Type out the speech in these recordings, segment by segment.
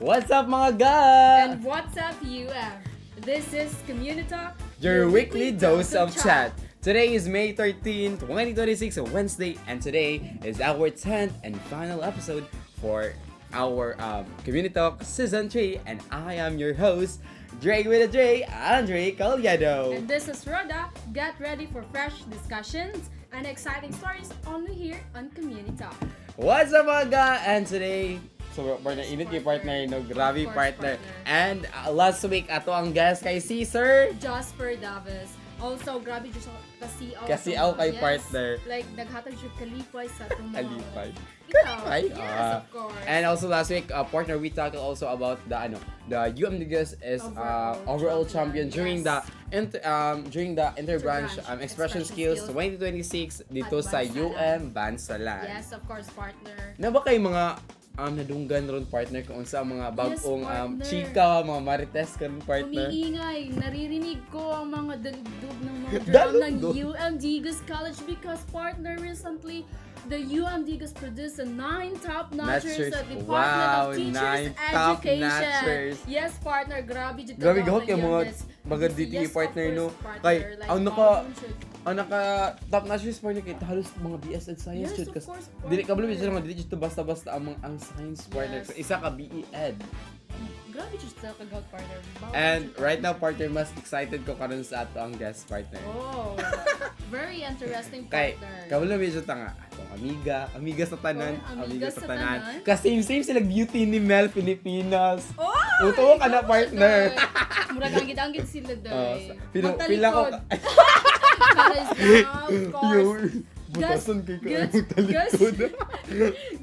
What's up mga ga? And what's up, UF? This is kUMunitalk, Your weekly dose of chat. Today is May 13, 2026, a Wednesday, and today is our 10th and final episode for our kUMunitalk Season 3, and I am your host, 𝒀𝒗𝒐𝒏𝒆 𝑨𝒏𝒈𝒂. and this is Rhoda. Get ready for fresh discussions and exciting stories only here on kUMunitalk. What's up mga ga? And today, so partner, init kay partner, no? Grabe partner. And last week, ato ang guest kay si Sir Jasper Davis. Also, grabe dyan kasi ako kay partner. Like, naghatag siya kalipay sa itong mga... Kalipay. Ikaw. Kalipay? Yes, of course. And also last week, partner, we talked also about the UMDGS is overall champion during yes. during the interbranch expression skills 2026 dito sa Bansalan. Yes, of course, partner. Na ba kayo mga nadunggan ron partner kung sa mga bagong partner. chika, mga marites karon partner? Umiingay, naririnig ko ang mga dalugdog ng mga drum Dalugdog? ng UMDGS College because partner recently the UMDGS produced a 9 top notchers at Department Wow, of 9 Teachers top Education. notchers. Yes, partner, grabe dito. Grabe gahot kay mga DTE partner no. Kay ang naka top notchers partner kay halos mga BS and science Yes, jud of kasi course, dili ka partner. bala mga dili jud basta-basta ang science partner. Yes. So, isa ka BE Ed. Grabe dito sa kagawad, partner. Bawal And dito. right now partner, mas excited ko karon sa ato ang guest partner. Oh, very interesting, Kay partner. kabalo medyo tanga atong amiga sa tanan, Oh, amiga sa tanan. Kasi same sila beauty ni Mel Pilipinas. Oh! Uto ka na partner. Murag anggit-anggit sila doy. Pila ko Of course. butasan kay ka Gas- talikod.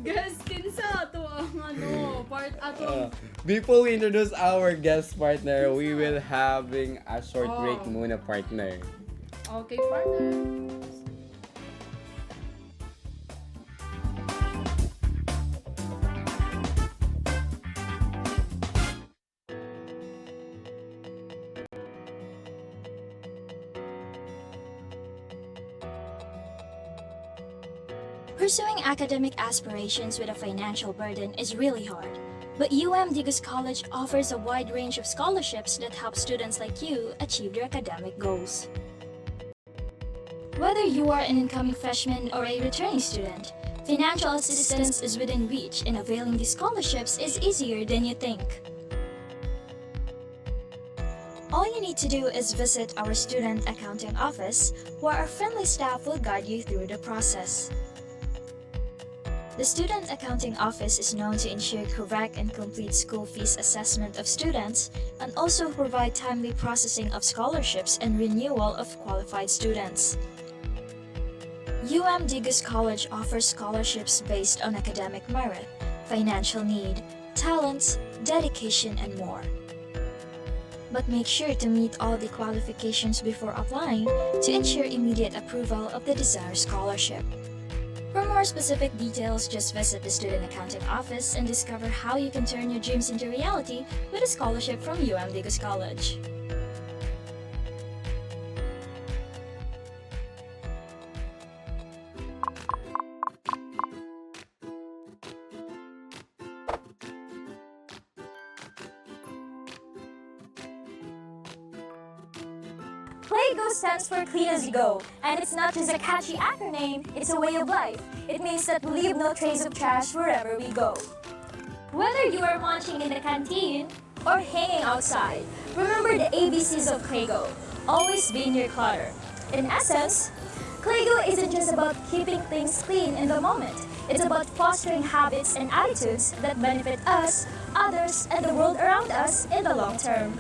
Guys, kinsa to ang part ato. Before we introduce our guest partner, we will having a short break muna partner. Okay, partner. Pursuing academic aspirations with a financial burden is really hard, but UMDGS College offers a wide range of scholarships that help students like you achieve their academic goals. Whether you are an incoming freshman or a returning student, financial assistance is within reach, and availing these scholarships is easier than you think. All you need to do is visit our student accounting office, where our friendly staff will guide you through the process. The Student Accounting Office is known to ensure correct and complete school fees assessment of students and also provide timely processing of scholarships and renewal of qualified students. UMDGS College offers scholarships based on academic merit, financial need, talents, dedication, and more. But make sure to meet all the qualifications before applying to ensure immediate approval of the desired scholarship. For more specific details, just visit the Student Accounting Office and discover how you can turn your dreams into reality with a scholarship from UMDGS College. Go stands for Clean as You Go, and it's not just a catchy acronym, it's a way of life. It means that we leave no trace of trash wherever we go. Whether you are munching in the canteen or hanging outside, remember the ABCs of Clego. Always be in your clutter. In essence, Clego isn't just about keeping things clean in the moment. It's about fostering habits and attitudes that benefit us, others, and the world around us in the long term.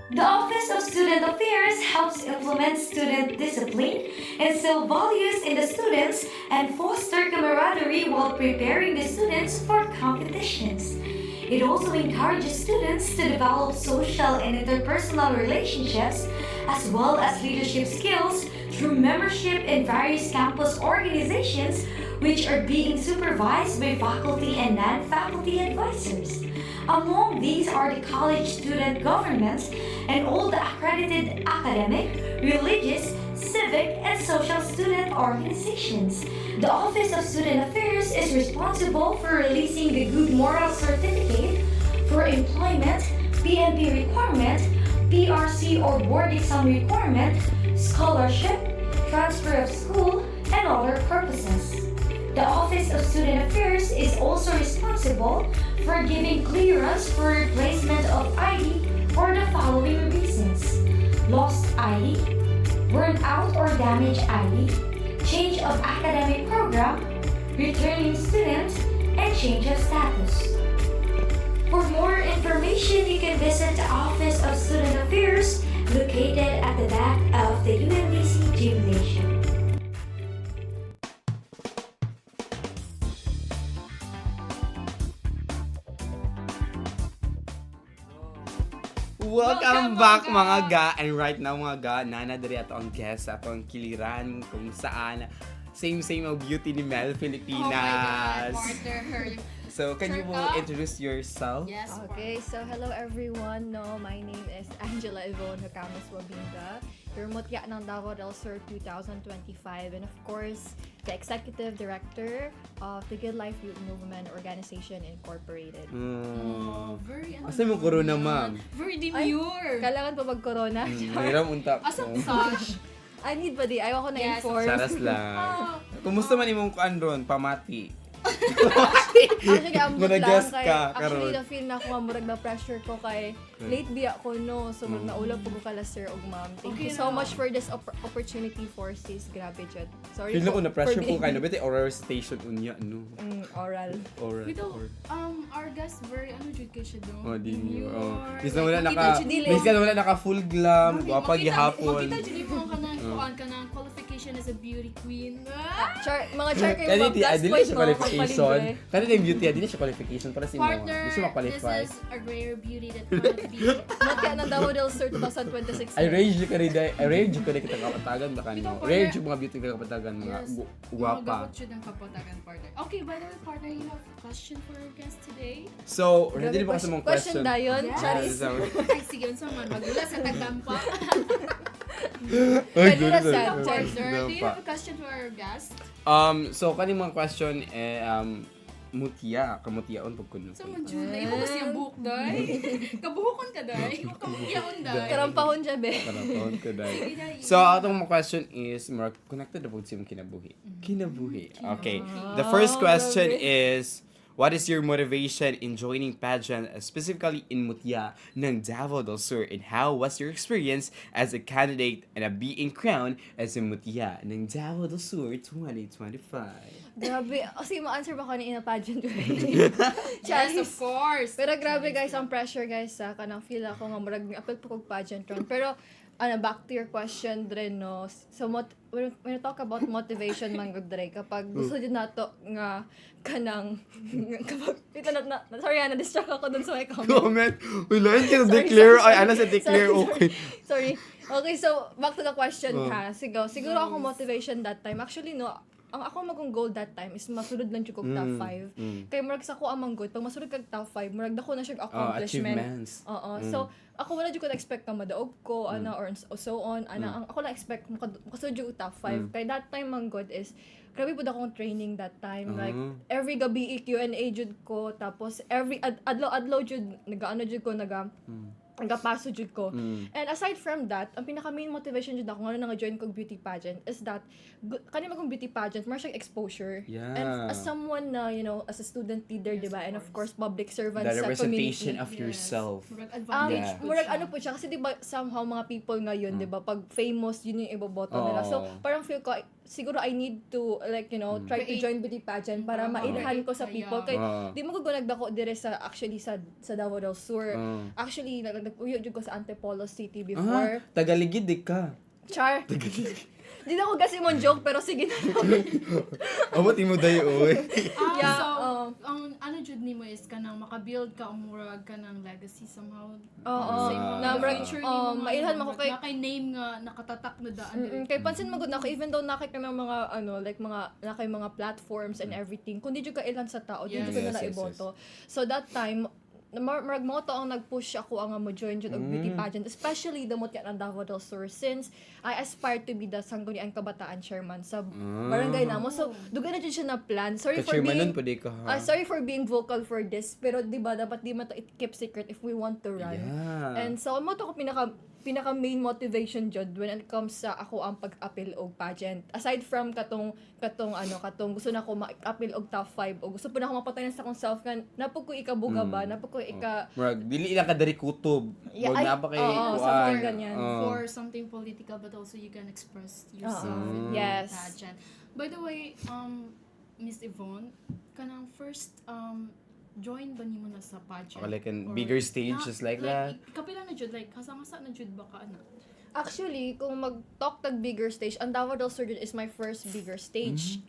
The Office of Student Affairs helps implement student discipline, instill values in the students, and foster camaraderie while preparing the students for competitions. It also encourages students to develop social and interpersonal relationships as well as leadership skills through membership in various campus organizations which are being supervised by faculty and non-faculty advisors. Among these are the college student governments and all the accredited academic, religious, civic, and social student organizations. The Office of Student Affairs is responsible for releasing the Good Moral Certificate for employment, PMP requirement, PRC or board exam requirement, scholarship, transfer of school, and other purposes. The Office of Student Affairs is also responsible for giving clearance for replacement of ID for the following reasons: lost ID, burned out or damaged ID, change of academic program, returning student, and change of status. For more information, you can visit the Office of Student Affairs located at the back of the UMDC Gymnasium. Welcome back mga ga! And right now mga ga, nana diri ato ang guest sa atong kiliran kung saan same ang beauty ni Mel Filipinas. Oh my God, partner. So can you introduce yourself? Yes. Okay, so hello everyone. No, my name is Angela Yvonne 𝒂𝒃𝒊𝒏𝒈𝒂. Your Mutya ng Davao del Sur 2025, and of course, the Executive Director of the Good Life Youth Movement Organization Incorporated. Very Asa mo corona, ma'am? Very demure. Kailangan pa mag-corona? Mayroong unta. Asang sash. I need ba di? Ayaw ko Yes, na-enforce. Saras lang. Kumusta man imong kuan ron? Pamati. Actually, ambot lang Muna-guess kay, ka, actually, karon. na-feel na ako nga murag na pressure ko kay late biya ko, no? So, naulap po ko kala sir og ma'am. Thank Okay you so na. much for this opportunity for sis. Grabe, Jud. Sorry Feel ko na pressure for ko being- kayo. Bete oral station unya, no? Oral. Oral. Ito, our guest very jud kay siya doon. Oh, di niyo. Demure. Bis na wala Makita naka, jud nila. bis na wala naka full glam, gwapa gihapon. Makita jud mo ang kanang qualification as a beauty queen. Mga char kayo Kani ma'am, di plus adili point siya mo, qualification. magpalibre. Kani yung beauty adili siya qualification para si mo. Partner, Di siya ma-qualify. this is a rare beauty that cannot be. Mutya ng Davao del Sur 2026. I rage you ka rin kita kapatagan baka Ito, no. partner. Rage yung mga beauty ka kapatagan mga Yes. guwapa. Mga jud ang kapatagan, partner. Okay, by the way, partner, you have a question for our guest today? So, Grabe, ready ba kasi mong question? dayon, Yes. Charis. Ay, sige, unsa man magula sa tagampa. Ay, Pwede na good. sa Partner, do you have a question for our guest? So kaning mga question Mutya, kamutyaon pag kuno. Sa man jud, imo ba siyang buhok day? Kabuhokon ka day, imo kamukyaon day. Karampahon siya, be. Karakon ka dai. Sige, day. So atong mga question is more connected na po sa imong kinabuhi. Kinabuhi. Okay. The first question is, what is your motivation in joining pageant, specifically in Mutya ng Davao del Sur, and how was your experience as a candidate and being crowned as a Mutya ng Davao del Sur 2025? Grabe. Kasi ma-answer ba ko ni ina pageant ko? Yes, of course. Pero grabe guys, ang pressure guys sa kanang feel ako nga murag apel po kog pageant ron. Pero back to your question dre no. So when you talk about motivation man gud dre kapag gusto jud nato nga kanang kapag ito na sorry na distract ako dun sa may comment. Comment. Wala ka Sorry, declare. sorry, Ay, ano sa declare? sorry, Okay. Sorry. Okay, so back to the question ha. Siguro ako motivation that time. Actually no, ang ako magong goal that time is masulod lang jud kog top 5. Kay murag sa ko amang good pag masulod kag top 5, murag dako na siya accomplishment. Achievements. Oo. So ako wala jud ko na-expect na madaog ko or so on. Ang ako lang expect makasulod jud top 5. Kay that time man good is grabe pud akong training that time. Like every gabi Q&A jud ko, tapos every adlaw jud nagaano jud ko nagapaso jud ko. And aside from that, ang pinaka main motivation jud ako nga nga join kog beauty pageant is that kani magong beauty pageant mar siyang exposure. Yeah. And as someone na as a student leader, di ba? And of course public servant The sa representation community. of yourself. Murag advantage. Yeah. Murag ano po siya kasi di ba somehow mga people ngayon, di ba, pag famous yun yung iboboto nila. So parang feel ko siguro I need to try to join beauty pageant para mailhan ko sa people kay di mo gugunag dako dire sa actually sa Davao del Sur. Actually nagpuyo jud ko sa Antipolo City before. Tagaligid di ka. Char. Di na ko kasi mon joke pero sige na. Abot mo dayo oy. Yeah, So, ang ano jud nimo is kanang makabuild ka murag ka ng legacy somehow. Oo. Na murag, future ni mo mailhan mo ko kay name nga nakatatak na daan. kay pansin magud na ako even though nakay ka ng mga like mga platforms and everything, kundi jud ka ilan sa tao, di jud ko na iboto. So that time marag mo to ang nag-push ako ang mo join jud og beauty pageant, especially the Mutya ng Davao del Sur, since I aspire to be the sangguniang kabataan chairman sa barangay namo. So dugay na jud siya na plan. Sorry for being vocal for this, pero di ba dapat di man to keep secret if we want to run. And so mo to ko pinaka main motivation jud when it comes sa ako ang pag-appeal og pageant. Aside from katong gusto na ko ma-appeal og top 5 o gusto po na ako mapatayon sa akong self kan napog ko ikabuga ba, napog ko murag dili lang ka dari kutob. Wag na pa kay something ganyan. For something political, but also you can express yourself in the pageant. By the way, Miss Yvonne, kanang first join ba nimo na sa pageant? Like in bigger stage, just like that? Kapila na jud, like, kasama-sa na jud ba ka, ana? Actually, kung mag-talk tag bigger stage, ang Davao del Sur is my first bigger stage.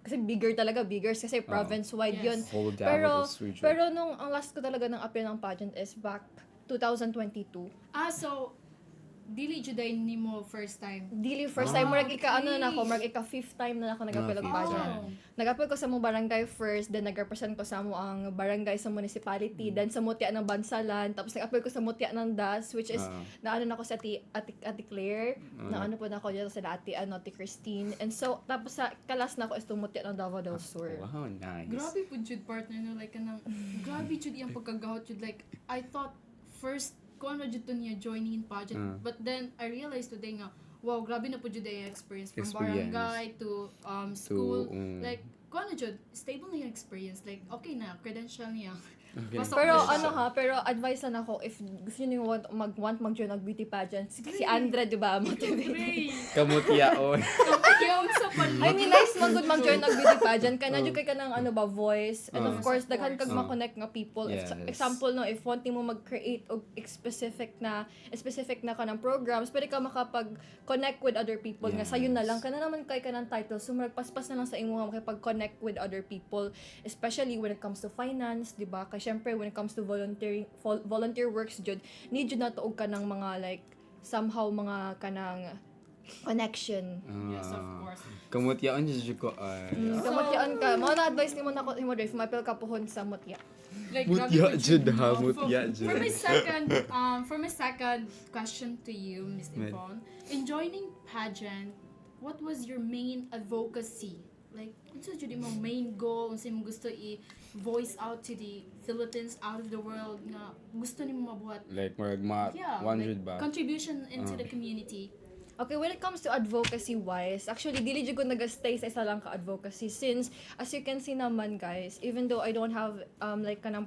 Kasi bigger talaga, kasi province-wide yun. Whole Davao del Sur. Pero nung ang last ko talaga ng appeal ng pageant is back 2022. So, dili juday nimo first time. Dili first time, murag ika fifth time na ako nag-appeal ng pageant. Nag-appeal ko sa mo barangay first, then nag-represent ko sa mo ang barangay sa municipality, then sa Mutya ng Bansalan, tapos nag-appeal ko sa Mutya ng DAS, which is naano na ako sa Ate Claire, naano po na ako dito sa Ate Christine, and so tapos sa kalas na ako is Mutya ng Davao del Sur. Wow, nice. Grabe po jud partner no, like kanang grabe jud iyang pagkagahot jud, like I thought first kung ano jud to niya joining in pageant, but then I realized today nga wow, grabe na po jud yung experience from barangay to school, like kung ano jud stable na yung experience, like okay na credential niya. Pero advice na ako if gusto niyo mag-join ng beauty pageant, si Andra, di ba? Kamutya I mean, nice man good mag-join ng beauty pageant. Kaya na kay ka ng voice. And of course, daghan kag ma-connect nga people. Example no, if wanting mo mag-create og specific na ka ng programs, pwede ka makapag-connect with other people. Nga sayo na lang, kana naman kay ka ng title. So, magpaspas na lang sa imo nga makapag-connect with other people. Especially when it comes to finance, di ba? Kaya syempre, when it comes to volunteer works, jud, need jud na tuog ka ng mga like, somehow mga kanang connection. Yes, of course. Kamutyaan jud ko. Kamutyaan ka. Mao na advice nimo nako imo Dave, mapil ka pohon sa Mutya. Like, Mutya jud ha, Mutya jud. For my second question to you, Miss Yvonne, in joining pageant, what was your main advocacy? Like, unsa jud imong main goal, unsa imong gusto i-voice out to the Philippines out of the world nga gusto nimo mabuhat? Like, murag 100 ba? Contribution into the community. Okay, when it comes to advocacy-wise, actually, dili jud ko nag-stay sa isa lang ka-advocacy since, as you can see naman, guys, even though I don't have, like, kanang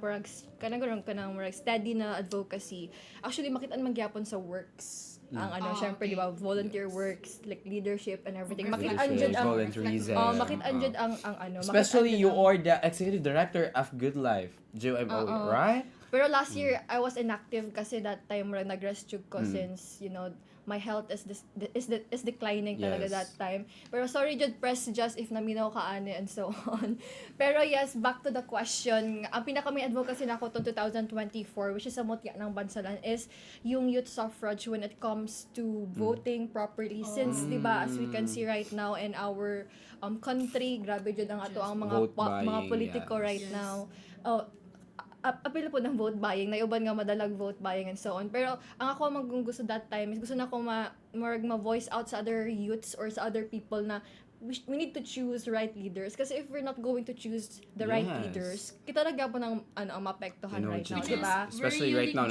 steady na advocacy, actually, makitaan magyapon sa works. Ang syempre, di ba, volunteer works, like, leadership and everything. Makitaan jud ang, makitaan jud ang especially you are the Executive Director of Good Life, GYMO, right? Pero last year, I was inactive kasi that time, nag-rest ko since, you know, my health is declining talaga that time. Pero sorry jud press just if naminaw ka ani and so on. Pero yes, back to the question. Ang pinaka may advocacy nako tong 2024, which is sa Mutya ng Bansalan, is yung youth suffrage when it comes to voting properly. Since, di ba, as we can see right now in our country, grabe jud ang ato ang mga politiko right now. Apil po ng vote buying, naiuban nga madalag vote buying and so on. Pero ang ako gusto that time is gusto na ako ma-voice out sa other youths or sa other people na we need to choose right leaders. Kasi if we're not going to choose the right leaders, kita na po ng mapektuhan right now, diba? Especially right now,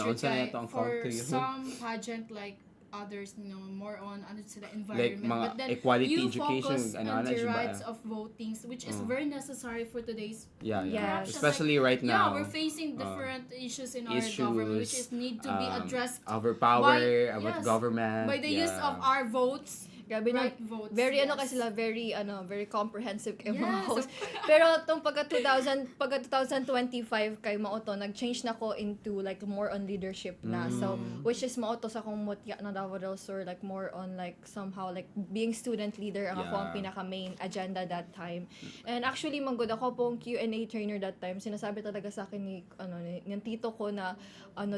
for some pageant like others, you know, more on to the environment, like, but then equality you education focus on the rights of voting, which is very necessary for today's Yes. Especially right now. Yeah, we're facing different issues in our government, which is need to be addressed our power, our government, by the use of our votes. Grabe na. Right votes, Very yes. kasi sila, very comprehensive kay mga Yes, host. of course. Pero tong pagka 2025 kay mao to, nag-change na ko into like more on leadership na. So which is mao to sa akong Mutya na Davao del Sur, like more on like somehow like being student leader ang ako ang Yeah. pinaka main agenda that time. And actually manggod ako pong Q&A trainer that time. Sinasabi talaga sa akin ni ng tito ko na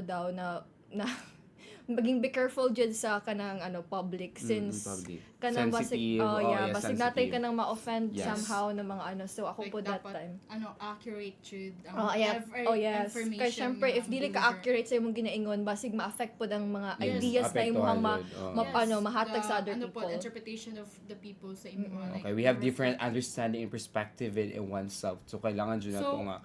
daw na maging be careful dyan sa kanang public since public. kanang Sensitive, basig sensitive. natay kanang ma-offend Yes. somehow ng mga so ako Like, po that dapat, time. accurate jud Yes. information. Kaya syempre, if dili ka accurate sa imong ginaingon, basig ma-affect po ang mga ideas na imong mahatag sa other people. Interpretation of the people sa imo. Okay, we have different understanding and perspective in oneself. So, kailangan dyan nato nga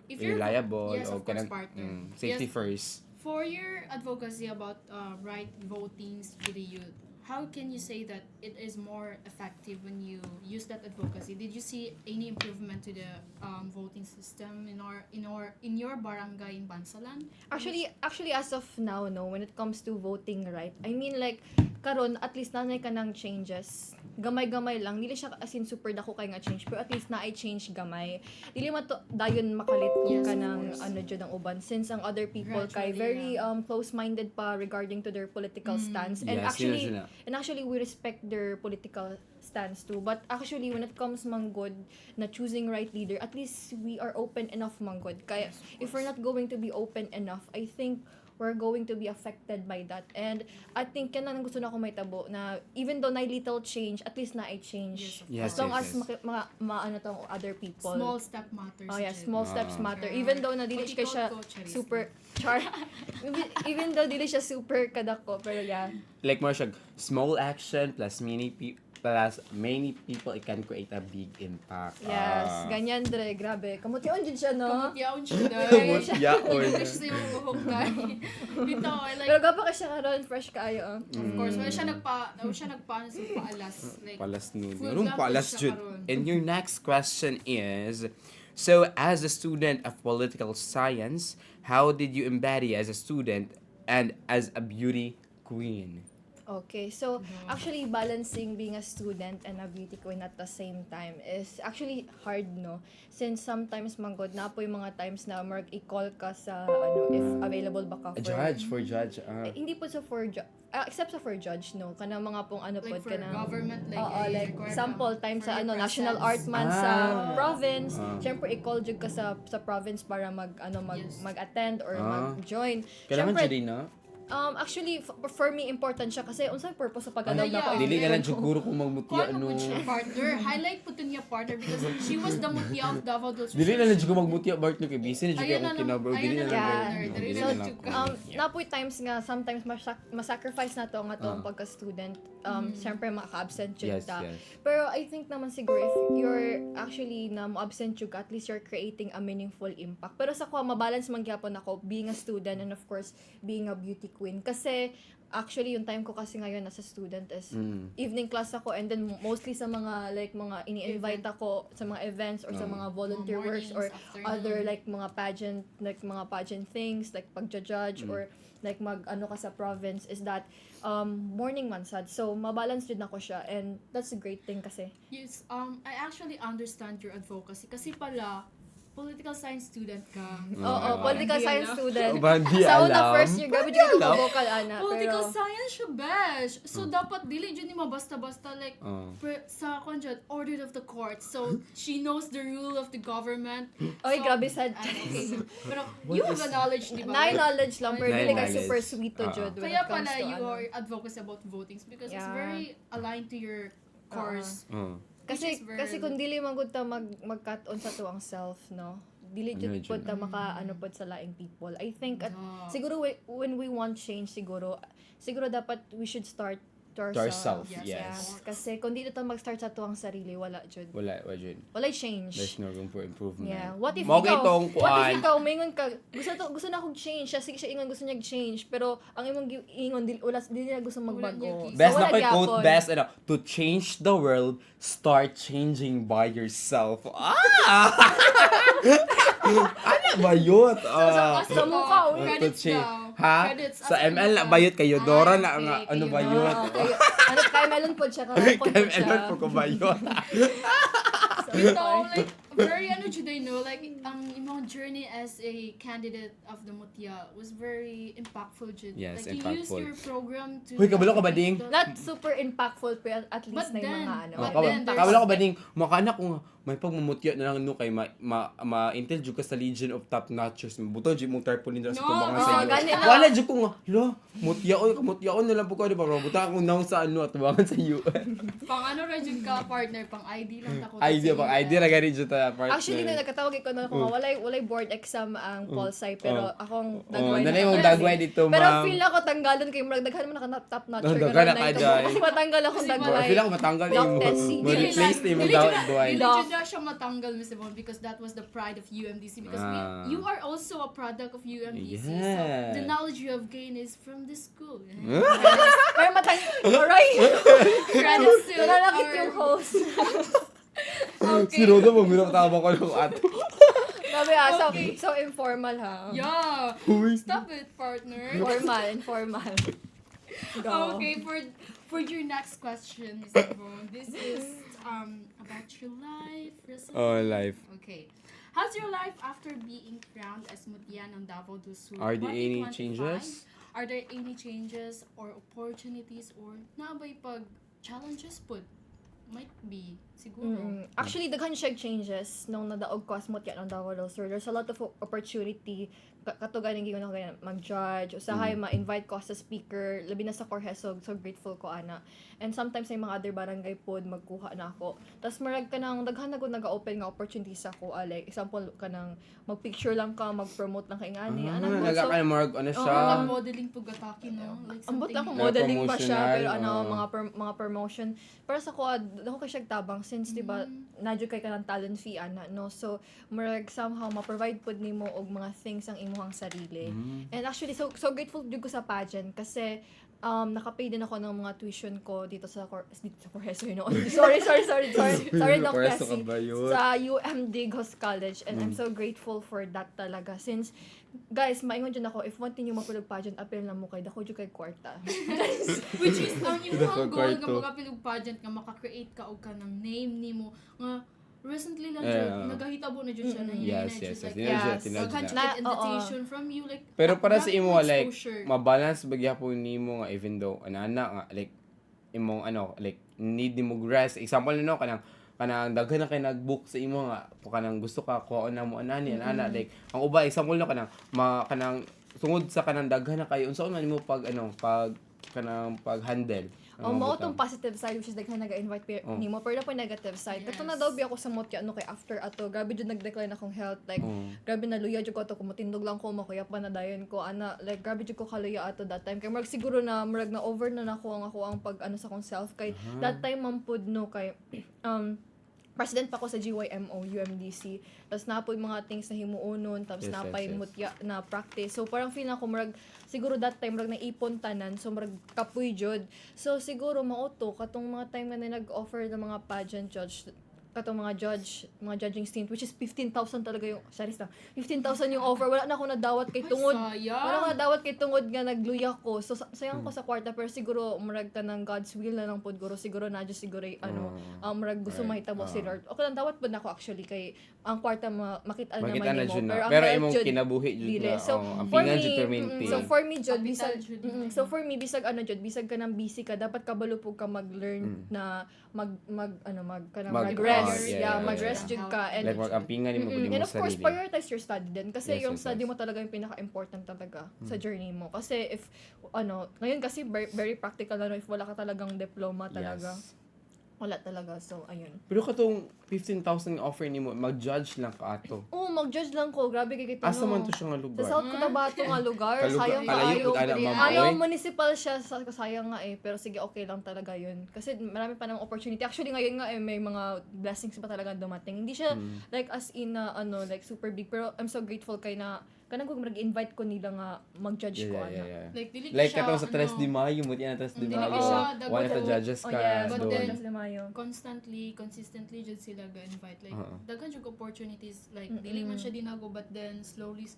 if you're- mag-reliable yes, o of course, kanang partner. safety Yes. first. For your advocacy about right votings with the youth, how can you say that it is more effective when you use that advocacy? Did you see any improvement to the voting system in your barangay in Bansalan? Actually as of now when it comes to voting right, I mean like karon at least nanay ka ng changes. Gamay-gamay lang, dili siya as in super dako kay nga change, pero at least naay change gamay. Dili man to dayon makalit Yes, ka of ng course. jud ang uban since ang other people kay Gradually, very close-minded pa regarding to their political stance. And Yes, yun na. actually we respect their political stance too. But actually when it comes manggod na choosing right leader, at least we are open enough manggod. Kaya if we're not going to be open enough, I think we're going to be affected by that. And I think yan ang gusto na ko may tabo na even though na little change, at least na I change. Yes, As long yes, as maano tong other people. Small step matters. Oh yeah, jud. small steps matter. Sure. Even though na dili siya Charis. super even though dili siya super kadako, pero yeah. Like more siya, small action plus many people, it can create a big impact. Yes, ganyan dre, grabe. Kamutiyon jud siya no. Kamutyaon siya dahil. Kamutyaon. English sa yung buhokay. Dito, like, Pero gapa ka siya karon, fresh kaayo. of course, wala siya nagpaano sa paalas. Like, Palas nun. full Anong black palas siya jud? karon. And your next question is, so as a student of political science, how did you embody as a student and as a beauty queen? Okay, so actually balancing being a student and a beauty queen at the same time is actually hard, no? Since sometimes manggod na po yung mga times na i-call ka sa if available ba ka A judge, for judge. hindi po sa except sa for judge, no? Kanang mga pong like pod for kanang government, like, like required sample ka time for sa your National presence. Art Month sa province. Syempre i-call jud ka sa province para Yes. mag-attend or mag-join. Kailangan Syempre, jud na? Actually, for me, important siya kasi unsang purpose sa pag-allow na ako. Dili ka lang siguro kung magmutya, Paano no? po siya partner? Highlight po niya partner because she was the Mutya of Davao del Sur. Dili na lang siguro magmutya, partner, kay busy na Ayun siya na kung lang- kinabro. ayun Dili na na lang, lang. partner. Oh, Dili dili na na lang lang. Napoy times nga, sometimes masacrifice na to nga to ang pagka-student. Siyempre, maka-absent yun Yes, ta. yes. Pero I think naman siguro, if you're actually na mo-absent yun ka, at least you're creating a meaningful impact. Pero sa ko, mabalance man gyapon ako, being a student and of course, being a beauty queen. Kasi, actually, yung time ko kasi ngayon nasa student is evening class ako and then mostly sa mga ini-invite ako sa mga events or sa mga volunteer Mga works or mornings, other mga pageant things like pagja-judge or like ka sa province is that morning man sad. So mabalance din ako siya and that's a great thing kasi. Yes, I actually understand your advocacy kasi pala political science student ka. Oo, political science student. Bandi Sa una alam. first year, gabi dyan ako vocal, ana. Political Pero, science siya, besh. So, dapat dili dyan ni mabasta-basta like sa dyan, order of the court. So, she knows the rule of the government. oy, So, grabe sad. okay. Pero, you have a knowledge, di ba? Nine knowledge lang, pero Nine dili ka knowledge. super sweet to Jud when Kaya it comes pala to your advocacy about votings because it's Yeah. very aligned to your course. Kasi Which is very kasi kung dili man gud ta mag-cut on sa tuang self, no. Dili jud Medyo. pud ta pod sa laing people. I think siguro when we want change siguro dapat we should start to ourselves, ourselves. yes. Kasi kung dili ta mag-start sa tuang sarili, wala jud. Wala jud. Wala change. There's no room for improvement. Yeah. What if Mo kay ikaw, tong kuan. umingon ka, gusto na akong change, sige siya ingon gusto niya change, pero ang imong ingon dili na gusto magbago. niya Best So, na wala kay quote, gyapon. best to change the world, start changing by yourself. Ano ba yun? Sa mukha, Credits to change. daw. Ha? credits Sa as ML na ano bayot kayo. Dora na okay, nga. Ano kayo bayot? na. Okay. Ano, kaya melon po siya. Karapon po siya. ML po ko bayot. Ito, like, very ano jud I know, like, ang imong journey as a candidate of the Mutya was very impactful jud. Yes, like, you used impactful. your program to... Hoy, kabalo ka ba, Ding? Not super impactful, pero at least But na yung then, mga ano. but Kabalo then, there's- kabalo ka ba ding makana ko nga may pagmumutya na lang no kay ma-intel jud ka sa Legion of Top Notchers. Buto jud mo tarpaulin dira sa No, tumbangan sa oh, iyo. gani na. Wala jud ko nga, lo, mutya oy, kamutya on na lang po ko di ba? Buta ako now sa ano at tubangan sa iyo. Pang ano ra jud ka partner, pang ID lang tako. Idea pa, idea ra gani jud ta partner. Actually, na nagkatawag ko na ako nga, walay board exam ang Pulsai, pero akong dagway nanay na mong kasi. dagway dito, ma'am. Pero feel ako tanggalon kay Murag, daghan mo naka top notcher. Daghan na ka, Jai. Kasi matanggal akong dagway. Feel ako matanggal Doc mo. Tessie. Mo-replace ni mo dagway. Dili jud na siya matanggal, Miss Yvonne, because that was the pride of UMDC. Because you are also a product of UMDC. Yeah. So the knowledge you have gained is from this school. Pero alright. Credits to Nananakit our- yung host. Si Rodo mo tama ko lang ato. Sabi so informal ha. Yeah. Stop it, partner. Informal. Go. Okay, for your next question, Miss Yvonne, this is about your life recently. Oh, life. Okay. How's your life after being crowned as Mutya ng Davao del Sur? Are there any 2025? changes? Are there any changes or opportunities or naabay pag challenges po? Might be, siguro. Actually, daghan siya changes nung nadaog ko as Mutya ng Davao del Sur. There's a lot of opportunity. Katugan ng gigon ako kaya mag-judge. Usahay ma-invite ko sa speaker. Labi na sa Corheso. So grateful ko, ana. And sometimes may mga other barangay po magkuha na ako. Tapos marag ka nang daghan na ko nag-open nga opportunities ako. Like, example, ka nang mag-picture lang ka, mag-promote lang ka ingani. Nagaka na mark ano siya. Modeling po gataki, no? Like Ambot lang kung Like modeling pa siya, promotional, pero mga promotion. Pero sa ko, ako kay siya tabang since, di ba, nadyo kay ka ng talent fee, ana, no? So, murag somehow, ma-provide po nimo og mga things ang imuhang sarili. And actually, so grateful jud ko sa pageant kasi nakapay din ako ng mga tuition ko dito sa Corheso, you know. Sorry, Doc Corheso Tessie. ka ba yun? Sa UMD Host College, and I'm so grateful for that talaga. Since, guys, maingon dyan ako, if one thing yung mapulog pageant, apel na mo kay dako dyan kay kwarta. Which is, ang imong goal nga Kwarto. magapilog pageant nga maka-create ka og ka ng name nimo nga recently lang Yeah. jud nagahitabo na jud siya na Yes. like Yes. Tinadyo can't na. get invitation from you like Pero para sa imo like exposure. mabalance bagya po nimo nga even though ana nga like imong like need nimo rest. Example no kanang daghan na kay nag-book sa imo nga kanang gusto ka kuha na mo anani ana like ang uba example no kanang sungod sa kanang daghan na kayo unsa man nimo pag handle. Mao tong positive side which is daghan naga-invite nimo pero po negative side. Kato na daw bi ako sa Mutya no kay after ato grabe jud nag-decline akong health like grabe na luya jud ko ato kumutindog lang ko makuyap pa na dayon ko ana like grabe jud ko kaluya ato that time kay murag siguro na murag na over na nako ang pag sa akong self kay that time man pud no kay president pa ko sa GYMO UMDC. Tapos napoy mga things na himuonon, tapos napay Mutya na practice. So parang feel na ko murag siguro that time murag naipon tanan, so murag kapuy jud. So siguro mauto katong mga time na nag-offer ng mga pageant judge katong mga judging stint which is 15,000 talaga yung 15,000 yung offer. Wala na ako nadawat kay tungod. Wala ako nadawat kay tungod nga nagluya ko. So sayang ko sa kwarta pero siguro murag ka ng God's will na lang pod siguro na just siguro murag gusto mahitabo si Lord. Okay lang dawat pod nako actually kay ang kwarta makita naman nimo pero imong kinabuhi jud na so ang for pingan me jud perminti. so for me jud Capital bisag jud. so for me bisag bisag ka nang busy ka dapat kabalo pug ka mag-learn na mag-rest. Mag-rest jud ka and like ang pingan nimo pud and mo of course sarili. prioritize your study din kasi Yes, yung yes, study yes. mo talaga yung pinaka-important talaga sa journey mo kasi if ngayon kasi very practical na if wala ka talagang diploma talaga. Yes. Wala talaga. So, ayun. Pero katong 15,000 offer nimo, mag-judge lang ka ato. Oo, mag-judge lang ko. Grabe kay Asa man to siya nga Sa lugar? South Cotabato nga lugar. Sayang Kalayo kaayo. pud ana ma'am. Municipal siya. Sayang nga pero sige, okay lang talaga yun. Kasi marami pa ng opportunity. Actually, ngayon nga may mga blessings pa talaga dumating. Hindi siya like as in like super big. Pero I'm so grateful kay na kanang kung mag-invite ko nila nga mag-judge ko ana. Like dili Like siya, katong sa 3 de Mayo, Mutya na 3 de Dili Mayo. siya One of the dagko. judges Oh ka yes, But but then, then Mayo. consistently jud sila ga-invite. Like daghan jud opportunities, like Mm-mm. dili man siya dinago, but then slowly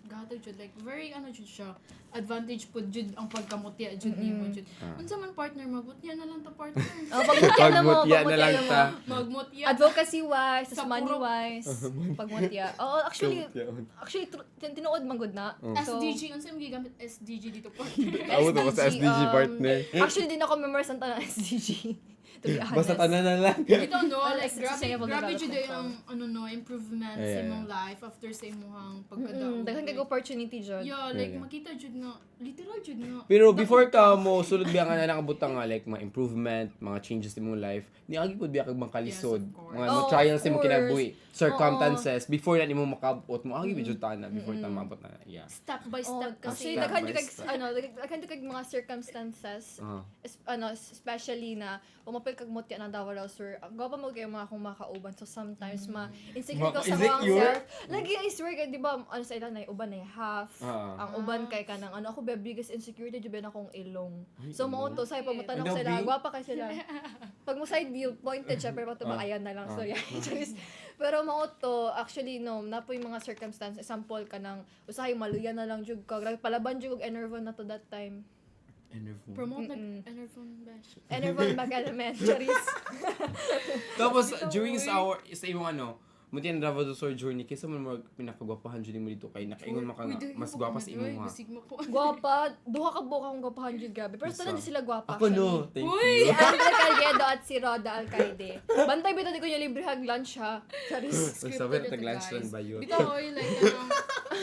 gahatag jud, like very jud siya advantage pud jud ang pagkamutya jud nimo jud. Unsa man partner, magmutya na lang ta partner. Pagmutya na mo, Pagmutya na lang ta. Magmutya. Advocacy wise, Sa money puro- wise, pagmutya. Oo, actually tinuod man gud na. So, SDG, unsa imong gigamit SDG dito partner? Ako to sa SDG partner. Actually, di na ako memorize ang tanang SDG. To be honest. Basta tanan na lang. Ito no, like Sustainable grabe development jud goals. ang improvement sa imong life after sa imong pagkadaog. Daghan kay opportunity jud. Yeah, like makita jud nga literal jud nga. Pero before ka mo sulod biya nga na nakabutang nga like mga improvement, mga changes sa imong life, niagi pud biya kag mga kalisod, Yes, of course. mga Oh, trials of sa imong course. kinabuhi, circumstances before na nimo makabot mo agi jud tanan before ta maabot na. Yeah. Step by step kasi Actually, Step daghan by jud kay step. daghan jud kay mga circumstances. Especially na umapil kag mutya ng Davao del Sur. Gwa pa mo kay mga akong makauban. So sometimes insecure ko sa akong Insecure? self. Lagi I swear kay di ba ano sa ilang na uban na half. Ang uban kay kanang ano ako ba biggest insecurity jud na akong ilong. So mo to say pamutan ako Ano, sila. B? Gwa pa kay sila. Pag mo side view pointed siya pero ayan na lang. So yeah. Pero mao to actually no napoy mga circumstances example kanang usahay maluya na lang jud ka. Grabe palaban jud og Enervon na to that time. promote na Enervon bash. Enervon back elementaries. Tapos during sa imong ano, Mutya na Davao del Sur journey kaysa man mo pinakagwapahan jud mo dito kay nakaingon man ka nga mas gwapa sa imo ha. Gwapa, duha ka buka akong gwapahan jud grabe. Pero tanan sila gwapa. Ako no, thank Si you. Andrea Caliedo at si Roda Alcaide. Bantay bitaw di ko niya libre hag lunch ha. Charis. Sabi na tag-lunch lang ba yun? Bitaw oy like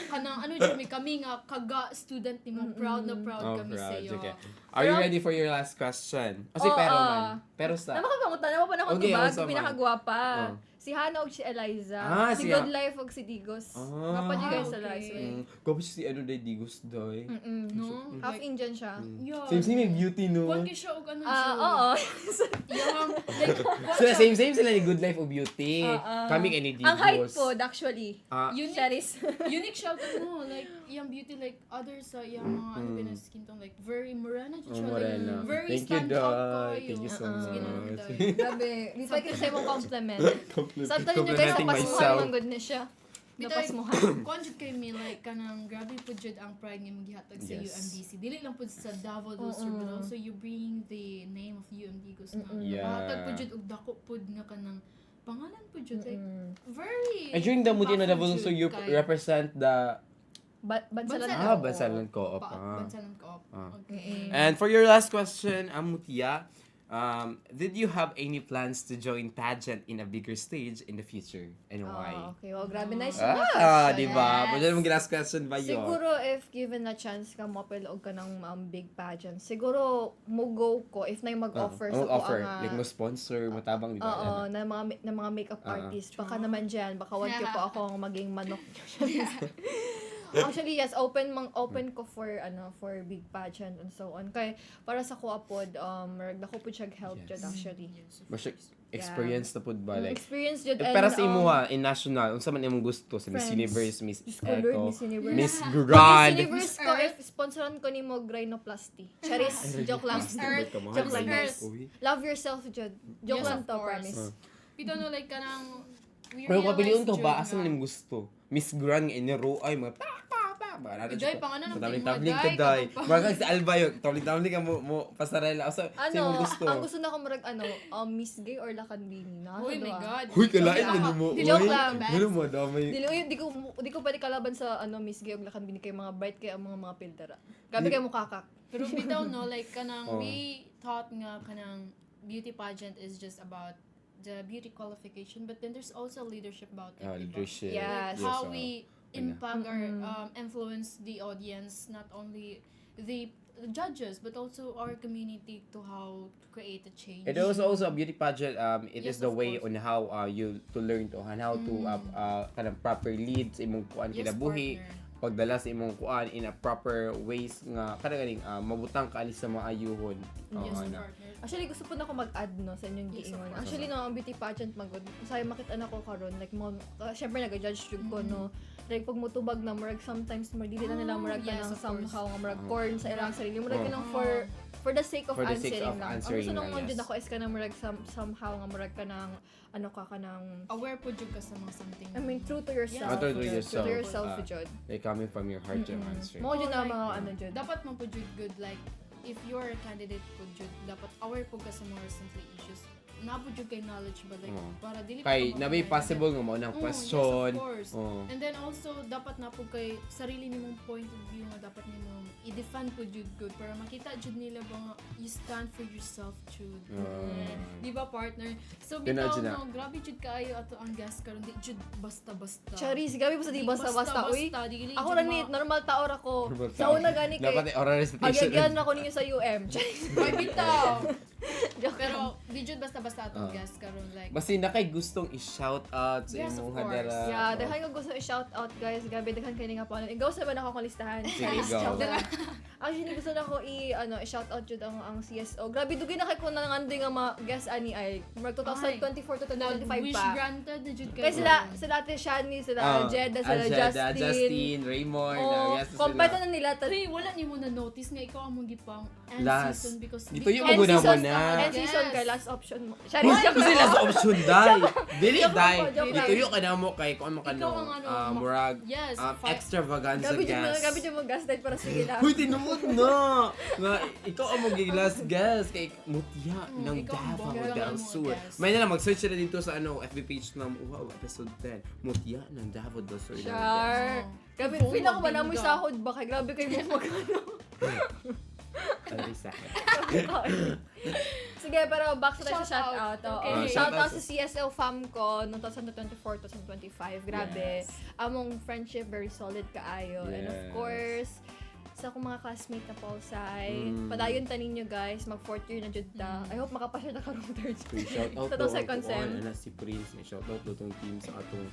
kanang ano jud may kami nga kaga student nimo, proud na proud kami sa iyo. Okay. Are you ready for your last question? Kasi Oo, pero man. Pero sa Namakapangutan na mo pa na akong Okay, tubag, also, pinakagwapa. Oh. Si Hannah og si Eliza. Si Si Good Life og si Digos. Gapa di guys sa okay. last way. Gwapo siya si ano day Digos doy. No? Half Indian siya. Yeah. Same may beauty no. Kuwan kay siya og ano Oo. Yung like Sila same sila ni Good Life o Beauty. Kami kay ni Digos. Ang height po actually. unique, Charis. unique siya ano like yung beauty like others sa yung mga ano din skin tone like very morena jud siya Morena. like very Thank you, stand out Doy. kayo. Thank you so Sige na, much. Doy. Grabe. Di pa kayo sa imong compliment. Samtang nyo guys, Complimenting napas mo myself. ang good na siya. Napas mo Kuan jud kay me like kanang grabe pud jud ang pride nga magihatag sa Yes. UMDC. Dili lang pud sa Davao del Sur but also you bring the name of UMD Gos na. Yeah. Mahatag pud jud og dako pud nga kanang pangalan pud jud like very And during the Mutya na Davao del Sur, impactful you jud kay- represent the Bansalan Bansalan. Bansalan Co-op. Bansalan Co-op. Okay. And for your last question, Mutya, did you have any plans to join pageant in a bigger stage in the future? And why? Okay, well, grabe nice Di ba? Pwede mong last question ba yun? Siguro if given a chance ka mapil og ka ng big pageant, siguro mo go ko if na yung mag-offer sa ko offer. ang Like mo sponsor, matabang, di ba? oo, na mga makeup artist. Baka naman dyan, baka wag ko ako maging manok. Actually, yes, open ko for big pageant and so on. Kay para sa ko apod dako pud siya help Yes. jud actually. Mas experience na po ba? Like, Experience jud para sa imo ha, in national, unsa man imong gusto sa Miss Friends. Universe, Miss Diyos ko, Lord, Echo, Miss Universe. Miss Miss Grand. Universe ko if sponsoran ko nimo rhinoplasty. Charis, joke lang. Joke lang guys. Love yourself jud. Joke Yes, lang of to, course. promise. Pito no like kanang we Pero kapiliun ka realized ba? jud Asa man nga- imong gusto? Miss Grand nga iniro ay mga pa. Joy, pangalan ng tabling tingwa, ka day. Day, Mga sa Alba yun. Tabling ka mo pasarela. Sa imong gusto. Ang gusto na ko Miss Gay or Lakandini na. Oh my God. Huy, kalain Joke na lang. mo. Joke lang. Ano mo, damay. Di ko pwede kalaban sa Miss Gay o Lakandini kay mga bright kay ang mga pildara. Grabe kay mo kakak. Pero bitaw no, like kanang Oh. we thought nga kanang beauty pageant is just about the beauty qualification, but then there's also leadership about it. diba? Leadership. Yes. How we impact or influence the audience, not only the judges, but also our community to how to create a change. It was also a beauty pageant. It Yes, is the of way course. on how you to learn to and how to kind of proper lead sa imong kuan Yes, kinabuhi. partner. pagdala sa imong kuan in a proper ways nga kada ganing mabutang ka ani sa maayuhon. Yes, na. partner. Actually, gusto po na ako mag-add no sa inyong Yes, giingon. of course. Actually, no, ang beauty pageant magod. Saya makita na ko karon like mo syempre nag-judge jud ko no. Like pag mutubag na murag sometimes dili na nila murag yes, kanang of course. somehow nga murag corn sa ilang sarili. Murag Oh. kanang for the sake of For the sake answering of lang. answering Ang gusto lang, nang jud yes. ako is kanang murag somehow nga murag kanang ano ka kanang Aware po jud ka sa mga something. I mean true to yourself. Yeah. True to jud. yourself. True to yourself jud. Like coming from your heart yung answering. Mo jud na like, mga ano jud. dapat mo po jud good like if you're a candidate po jud dapat aware po ka sa mga recently issues. Napo jud kay knowledge ba like para dili Kay ka nabi possible nga mo nang question. Yes, of course. Oh. And then also dapat na po kay sarili nimong point of view nga dapat nimong i-defend po jud good para makita jud nila ba nga you stand for yourself jud. Di ba partner? So Dina, bitaw dina. no, grabe jud kaayo ato ang guest karon di jud basta-basta. Charis, gabi po sa di basta-basta. Uy, dili ako jud lang ni normal taor ako. Normal Sa taor. una gani kay Dapat oral reputation. agyagan ako ninyo sa UM. Ay bitaw. Joke Pero di jud basta-basta atong guest karon like Basi na kay gustong i-shout out sa Yes, of imong course. hadara. Yeah, daghan ko gusto i-shout out guys. Gabi daghan kay nga po. Ikaw sa ba nakakalistahan? Sige, go. Actually gusto na ko i-shout out jud ang CSO. Grabe dugay na kay ko nangandoy nga guest ani ay mag 2024 to 2025 wish pa. granted na jud Kaya sila Ate Shani, sila Jeddah, sila Justin, Raymond, Oh, yes, kompleto na nila. Uy, wala ni mo na notice nga ikaw among gipang end Last. season because Dito di yung ka- maguna mo season na. End season Yes. kay last option mo. Shari, joke Kasi lang. last option dai. Dili Joke dai. lang po, joke Dito lang. yung kana mo kay kung ano ka Ikaw ang ano, murag yes, extravaganza Gabi gas. dyan mo gaslight para sige lang. Huy, tinumod na! Nga, ikaw ang last guest kay Mutya ng ikaw ang Davao bongga del mo, Sur. guest. May na lang, mag-search sila dito sa FB page ng wow, episode 10. Mutya ng Davao del Sur. Char. Grabe, Phone feel ako ba mo, na mo bingga. sahod ba? Kay grabe kayo mo magano. Sorry sa akin. Sige, pero back to tayo sa Shout shoutout. out. Okay. Shout out Shout out sa CSL fam ko noong 2024-2025. Grabe. Yes. Among friendship, very solid kaayo. And of Yes. course, sa akong mga classmate na pausay. Padayon ta ninyo guys, mag fourth year na jud ta. I hope makapasya na karong third year. Shout out Sa to second sem. Ano si Prince. Shout out to tong team sa atong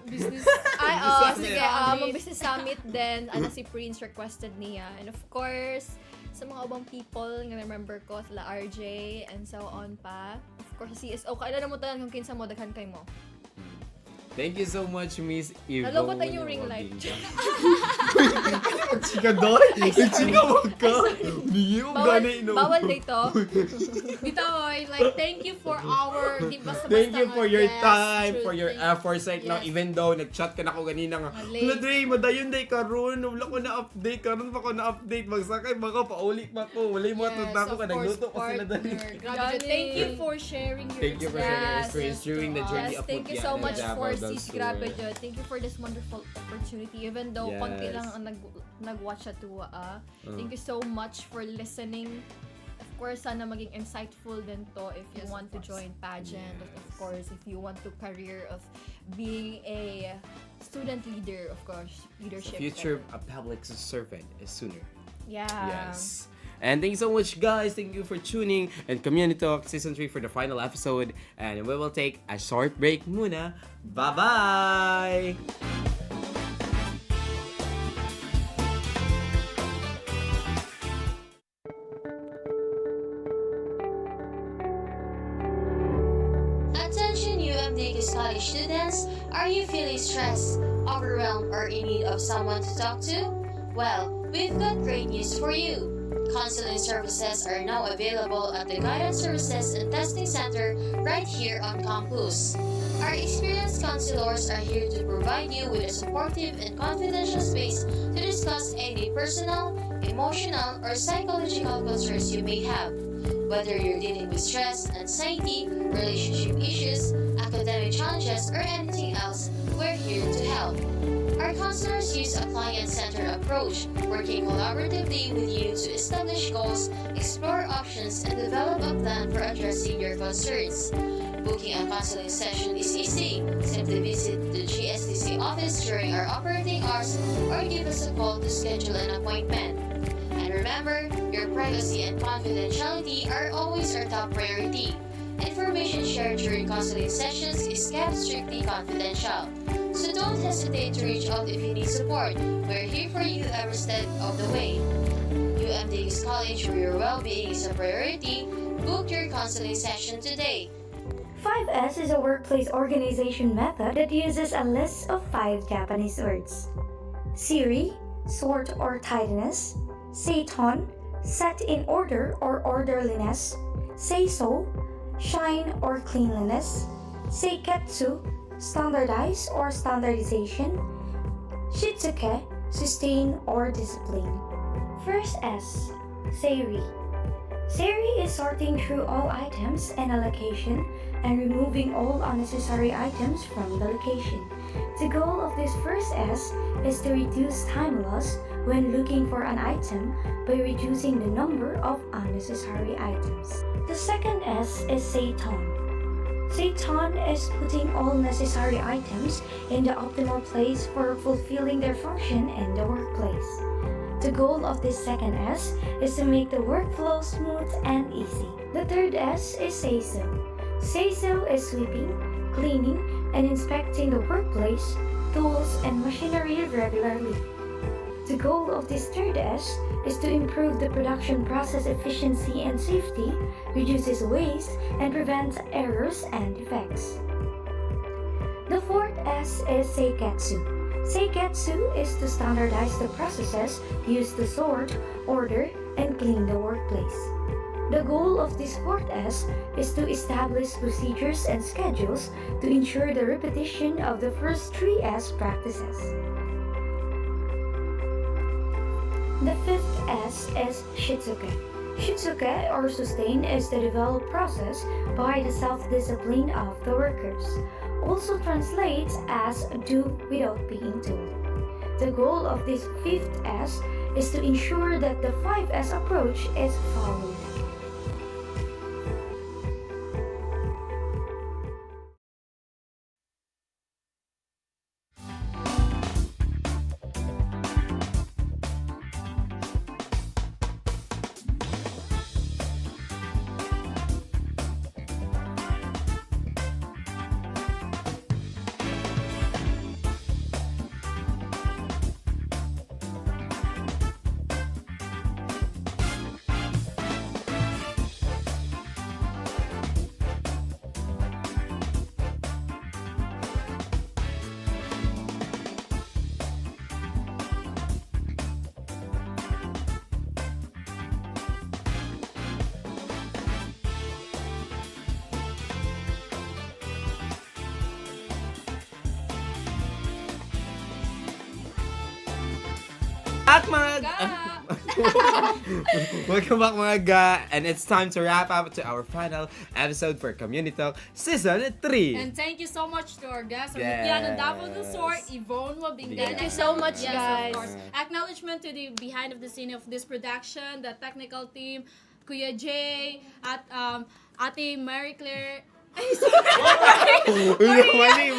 business. Ay, Business sige, summit. mag-business summit din. Si Prince requested niya. And of course, sa mga ubang people nga remember ko, sila RJ and so on pa. Of course, sa CSO. Kailan mo tayo kung kinsa mo, daghan kay mo. Thank you so much, Miss Yvonne. Naloko tayo yung ring light. Chika doon? Chika wag ka. Hindi yung gani. Bawal dito. Bitaw, like thank you for our di basta Thank you for your guest. time, True, for your thank you. foresight now. Yes. Even though nag-chat ka na ako ganina nga, Late. wala Dre, madayon day karon, wala ko na update, karon pa ko na update, magsakay baka pauli pa ko, wala yung mga tunta ko, of ka nagluto course, pa sila dali. partner. Grabe, Johnny. thank you for sharing your Thank you for sharing your Yes. experience during the journey Yes, of thank you Mutya so and much Davao for del Sis Sur. Grabe Jud. Thank you for this wonderful opportunity. Even though konti Yes. lang ang nag-watch at thank you so much for listening. Of course, sana maging insightful din to if you Yes, want of to course. join pageant. Yes. Of course, if you want to career of being a student leader, of course, The leadership. future of public servant is sooner. Yeah. Yes. And thank you so much, guys. Thank you for tuning and kUMunitalk Season 3 for the final episode. And we will take a short break muna. Bye-bye! Attention UMDK college students, are you feeling stressed, overwhelmed, or in need of someone to talk to? Well, we've got great news for you. Counseling services are now available at the Guidance Services and Testing Center right here on campus. Our experienced counselors are here to provide you with a supportive and confidential space to discuss any personal, emotional, or psychological concerns you may have. Whether you're dealing with stress, anxiety, relationship issues, academic challenges, or anything else, we're here to help. Our counselors use a client-centered approach, working collaboratively with you to establish goals, explore options, and develop a plan for addressing your concerns. Booking a counseling session is easy. Simply visit the GSDC office during our operating hours or give us a call to schedule an appointment. And remember, your privacy and confidentiality are always our top priority. Information shared during counseling sessions is kept strictly confidential. So don't hesitate to reach out if you need support. We're here for you every step of the way. UMDX College, where your well-being is a priority. Book your counseling session today. 5S is a workplace organization method that uses a list of 5 Japanese words. Siri, sort or tidiness. Seiton, set in order or orderliness. Seiso, shine or cleanliness. Seiketsu, standardize or standardization. Shitsuke, sustain or discipline. First S, Seiri. Seiri is sorting through all items in a location and removing all unnecessary items from the location. The goal of this first S is to reduce time loss when looking for an item by reducing the number of unnecessary items. The second S is Seiton. Seiton is putting all necessary items in the optimal place for fulfilling their function in the workplace. The goal of this second S is to make the workflow smooth and easy. The third S is Seiso. Seiso is sweeping, cleaning, and inspecting the workplace, tools, and machinery regularly. The goal of this third S is to improve the production process efficiency and safety, reduces waste, and prevents errors and defects. The fourth S is Seiketsu. Seiketsu is to standardize the processes used to sort, order, and clean the workplace. The goal of this fourth S is to establish procedures and schedules to ensure the repetition of the first 3 S practices. The fifth S is Shitsuke. Shitsuke or sustain is the developed process by the self-discipline of the workers. Also translates as do without being told. The goal of this fifth S is to ensure that the 5S approach is followed. At mga welcome back mga ga, and it's time to wrap up to our final episode for kUMunitalk Season 3. And thank you so much to our guests, Yes. Mutya, Davao del Sur, Yvonne Wabingan. Thank you so much, Yes, guys. of course. Acknowledgement to the behind of the scene of this production, the technical team, Kuya Jay, at Ate Mary Claire. Ay, sorry.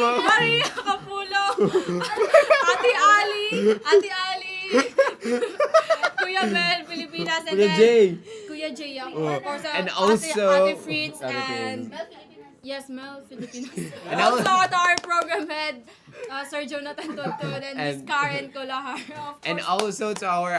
Maria Capulo. Ate Ali. Kuya Mel, Pilipinas, and Kuya then Jay. Kuya Jay, yeah. Oh. Of course, And also Ate Fritz Philippines. and yes, Mel Filipinas. And also al- to our program head, Sir Jonathan Tontod and Miss Karen Colahar. Of course. And also to our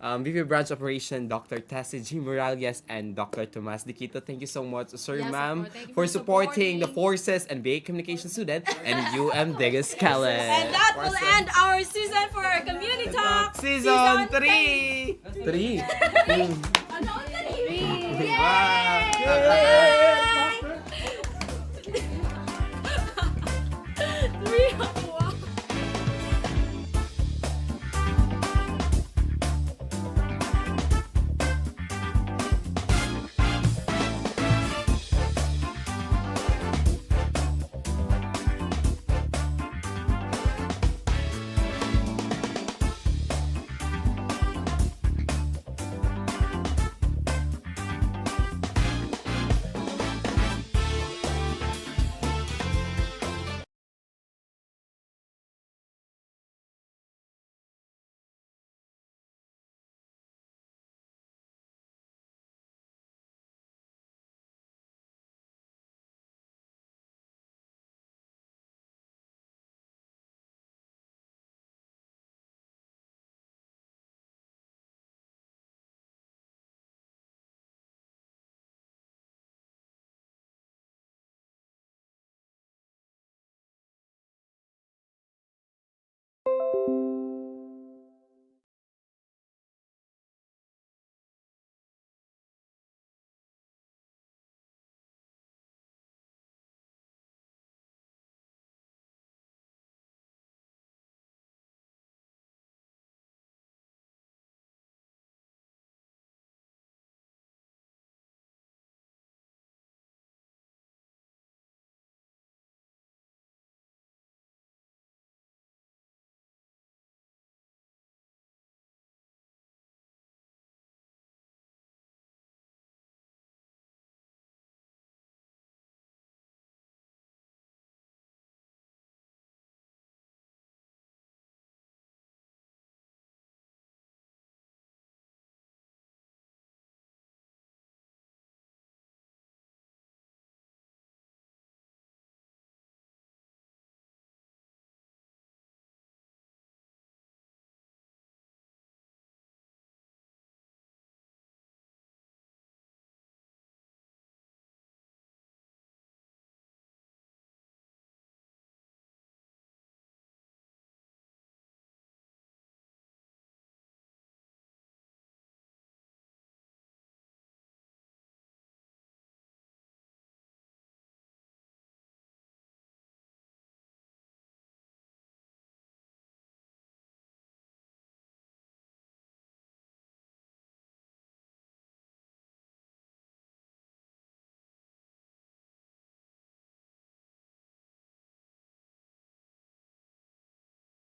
VP Branch Operation, Dr. 𝒂𝒃𝒊𝒏𝒈𝒈𝒂 and Dr. Tomas Diquito. Thank you so much, sir, Yes, of ma'am, course. Thank you for for supporting the supporting. forces and BA Communication student and UMDX College. And that will end our season for our kUMunitalk Season 3! 3! Ano? 3! Wow! Yay!